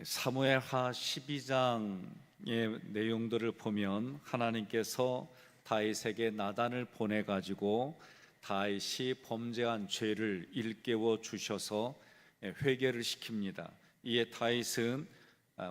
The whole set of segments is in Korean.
사무엘하 12장의 내용들을 보면 하나님께서 다윗에게 나단을 보내 가지고 다윗이 범죄한 죄를 일깨워 주셔서 회개를 시킵니다. 이에 다윗은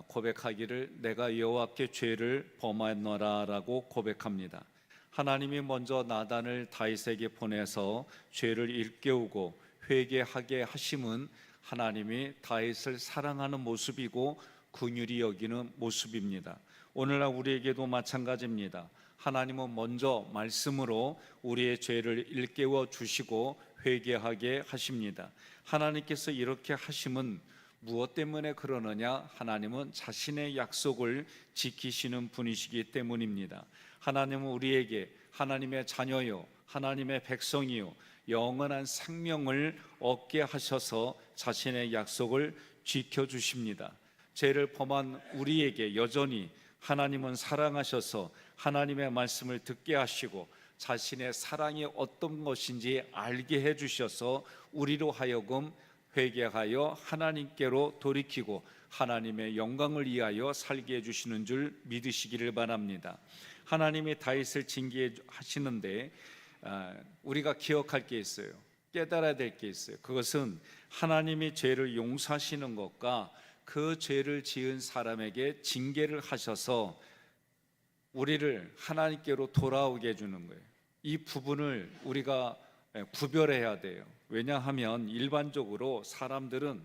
고백하기를 내가 여호와께 죄를 범하노라라고 고백합니다. 하나님이 먼저 나단을 다윗에게 보내서 죄를 일깨우고 회개하게 하심은 하나님이 다윗을 사랑하는 모습이고 긍휼히 여기는 모습입니다. 오늘날 우리에게도 마찬가지입니다. 하나님은 먼저 말씀으로 우리의 죄를 일깨워 주시고 회개하게 하십니다. 하나님께서 이렇게 하심은 무엇 때문에 그러느냐? 하나님은 자신의 약속을 지키시는 분이시기 때문입니다. 하나님은 우리에게 하나님의 자녀요, 하나님의 백성이요, 영원한 생명을 얻게 하셔서 자신의 약속을 지켜주십니다. 죄를 범한 우리에게 여전히 하나님은 사랑하셔서 하나님의 말씀을 듣게 하시고 자신의 사랑이 어떤 것인지 알게 해주셔서 우리로 하여금 회개하여 하나님께로 돌이키고 하나님의 영광을 위하여 살게 해주시는 줄 믿으시기를 바랍니다. 하나님이 다윗을 징계하시는데 우리가 기억할 게 있어요. 깨달아야 될 게 있어요. 그것은 하나님이 죄를 용서하시는 것과 그 죄를 지은 사람에게 징계를 하셔서 우리를 하나님께로 돌아오게 해주는 거예요. 이 부분을 우리가 구별해야 돼요. 왜냐하면 일반적으로 사람들은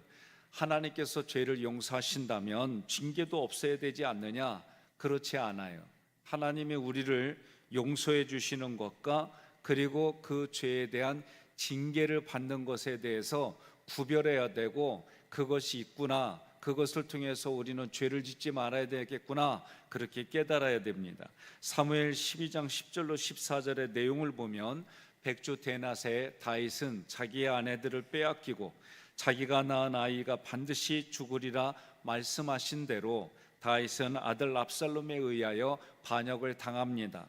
하나님께서 죄를 용서하신다면 징계도 없어야 되지 않느냐? 그렇지 않아요. 하나님이 우리를 용서해 주시는 것과 그리고 그 죄에 대한 징계를 받는 것에 대해서 구별해야 되고, 그것이 있구나, 그것을 통해서 우리는 죄를 짓지 말아야 되겠구나, 그렇게 깨달아야 됩니다. 사무엘 12장 10절로 14절의 내용을 보면 백주 데낫의 다윗은 자기의 아내들을 빼앗기고 자기가 낳은 아이가 반드시 죽으리라 말씀하신 대로 다윗은 아들 압살롬에 의하여 반역을 당합니다.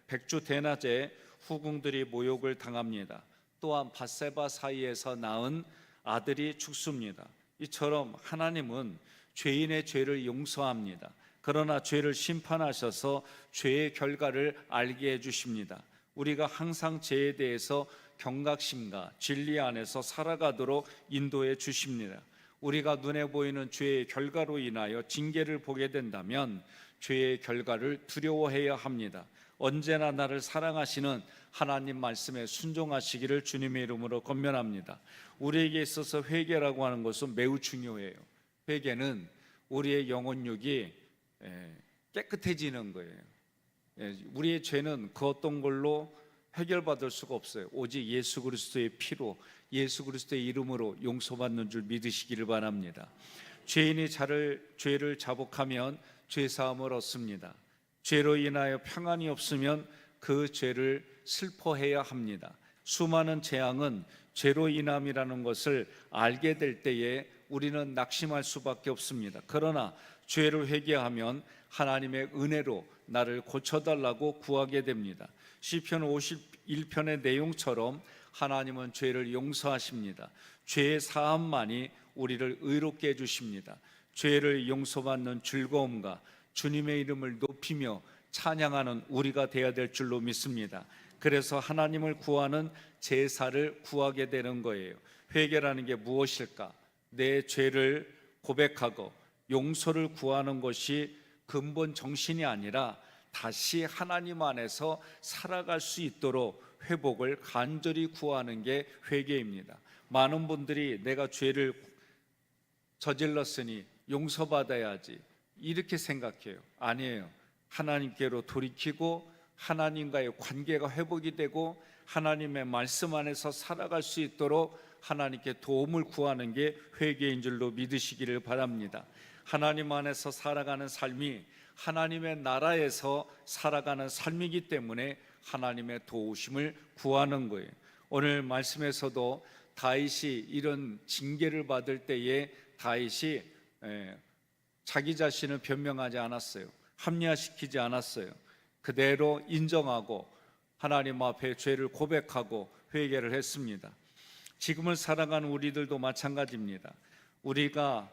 백주 데낫의 후궁들이 모욕을 당합니다. 또한 밧세바 사이에서 낳은 아들이 죽습니다. 이처럼 하나님은 죄인의 죄를 용서합니다. 그러나 죄를 심판하셔서 죄의 결과를 알게 해주십니다. 우리가 항상 죄에 대해서 경각심과 진리 안에서 살아가도록 인도해 주십니다. 우리가 눈에 보이는 죄의 결과로 인하여 징계를 보게 된다면 죄의 결과를 두려워해야 합니다. 언제나 나를 사랑하시는 하나님 말씀에 순종하시기를 주님의 이름으로 권면합니다. 우리에게 있어서 회개라고 하는 것은 매우 중요해요. 회개는 우리의 영혼육이 깨끗해지는 거예요. 우리의 죄는 그 어떤 걸로 해결받을 수가 없어요. 오직 예수 그리스도의 피로, 예수 그리스도의 이름으로 용서받는 줄 믿으시기를 바랍니다. 죄인이 죄를 자복하면 죄사함을 얻습니다. 죄로 인하여 평안이 없으면 그 죄를 슬퍼해야 합니다. 수많은 재앙은 죄로 인함이라는 것을 알게 될 때에 우리는 낙심할 수밖에 없습니다. 그러나 죄를 회개하면 하나님의 은혜로 나를 고쳐달라고 구하게 됩니다. 시편 51편의 내용처럼 하나님은 죄를 용서하십니다. 죄의 사함만이 우리를 의롭게 해주십니다. 죄를 용서받는 즐거움과 주님의 이름을 높이며 찬양하는 우리가 되어야 될 줄로 믿습니다. 그래서 하나님을 구하는 제사를 구하게 되는 거예요. 회개라는 게 무엇일까? 내 죄를 고백하고 용서를 구하는 것이 근본 정신이 아니라 다시 하나님 안에서 살아갈 수 있도록 회복을 간절히 구하는 게 회개입니다. 많은 분들이 내가 죄를 저질렀으니 용서받아야지 이렇게 생각해요. 아니에요. 하나님께로 돌이키고 하나님과의 관계가 회복이 되고 하나님의 말씀 안에서 살아갈 수 있도록 하나님께 도움을 구하는 게 회개인 줄로 믿으시기를 바랍니다. 하나님 안에서 살아가는 삶이 하나님의 나라에서 살아가는 삶이기 때문에 하나님의 도우심을 구하는 거예요. 오늘 말씀에서도 다윗이 이런 징계를 받을 때에 다윗이 자기 자신을 변명하지 않았어요. 합리화시키지 않았어요. 그대로 인정하고 하나님 앞에 죄를 고백하고 회개를 했습니다. 지금을 살아가는 우리들도 마찬가지입니다. 우리가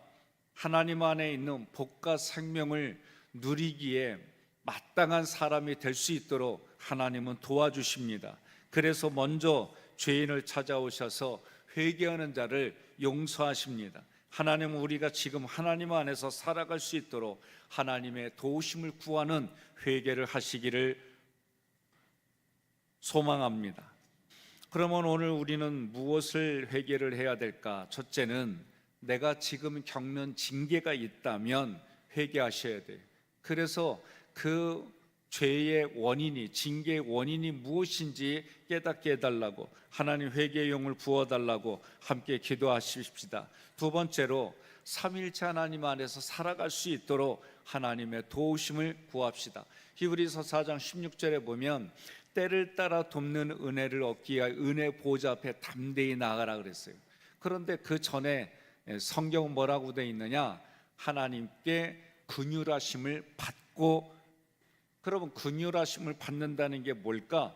하나님 안에 있는 복과 생명을 누리기에 마땅한 사람이 될 수 있도록 하나님은 도와주십니다. 그래서 먼저 죄인을 찾아오셔서 회개하는 자를 용서하십니다. 하나님은 우리가 지금 하나님 안에서 살아갈 수 있도록 하나님의 도우심을 구하는 회개를 하시기를 소망합니다. 그러면 오늘 우리는 무엇을 회개를 해야 될까? 첫째는 내가 지금 겪는 징계가 있다면 회개하셔야 돼요. 그래서 그 죄의 원인이, 징계의 원인이 무엇인지 깨닫게 해달라고, 하나님 회개의 영을 부어달라고 함께 기도하십시다. 두 번째로 삼위일체 하나님 안에서 살아갈 수 있도록 하나님의 도우심을 구합시다. 히브리서 4장 16절에 보면 때를 따라 돕는 은혜를 얻기 위하여 은혜 보좌 앞에 담대히 나가라 그랬어요. 그런데 그 전에 성경은 뭐라고 되어 있느냐? 하나님께 긍휼하심을 받고, 그러면 긍휼하심을 받는다는 게 뭘까?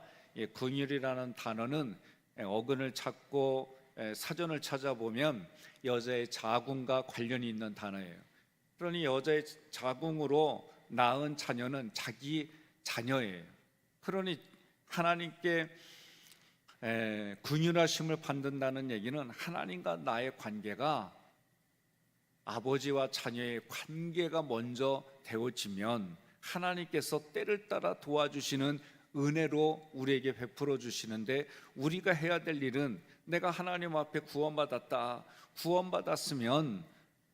긍휼이라는 단어는 어근을 찾고 사전을 찾아보면 여자의 자궁과 관련이 있는 단어예요. 그러니 여자의 자궁으로 낳은 자녀는 자기 자녀예요. 그러니 하나님께 긍휼하심을 받는다는 얘기는 하나님과 나의 관계가, 아버지와 자녀의 관계가 먼저 되어지면 하나님께서 때를 따라 도와주시는 은혜로 우리에게 베풀어 주시는데, 우리가 해야 될 일은 내가 하나님 앞에 구원받았다, 구원받았으면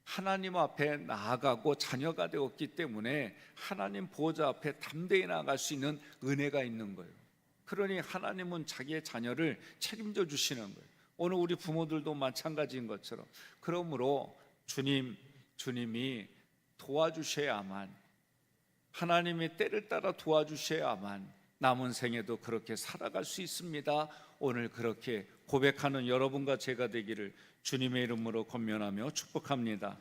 하나님 앞에 나아가고 자녀가 되었기 때문에 하나님 보좌 앞에 담대히 나아갈 수 있는 은혜가 있는 거예요. 그러니 하나님은 자기의 자녀를 책임져 주시는 거예요. 오늘 우리 부모들도 마찬가지인 것처럼. 그러므로 주님이 도와주셔야만, 하나님의 때를 따라 도와주셔야만 남은 생에도 그렇게 살아갈 수 있습니다. 오늘 그렇게 고백하는 여러분과 제가 되기를 주님의 이름으로 권면하며 축복합니다.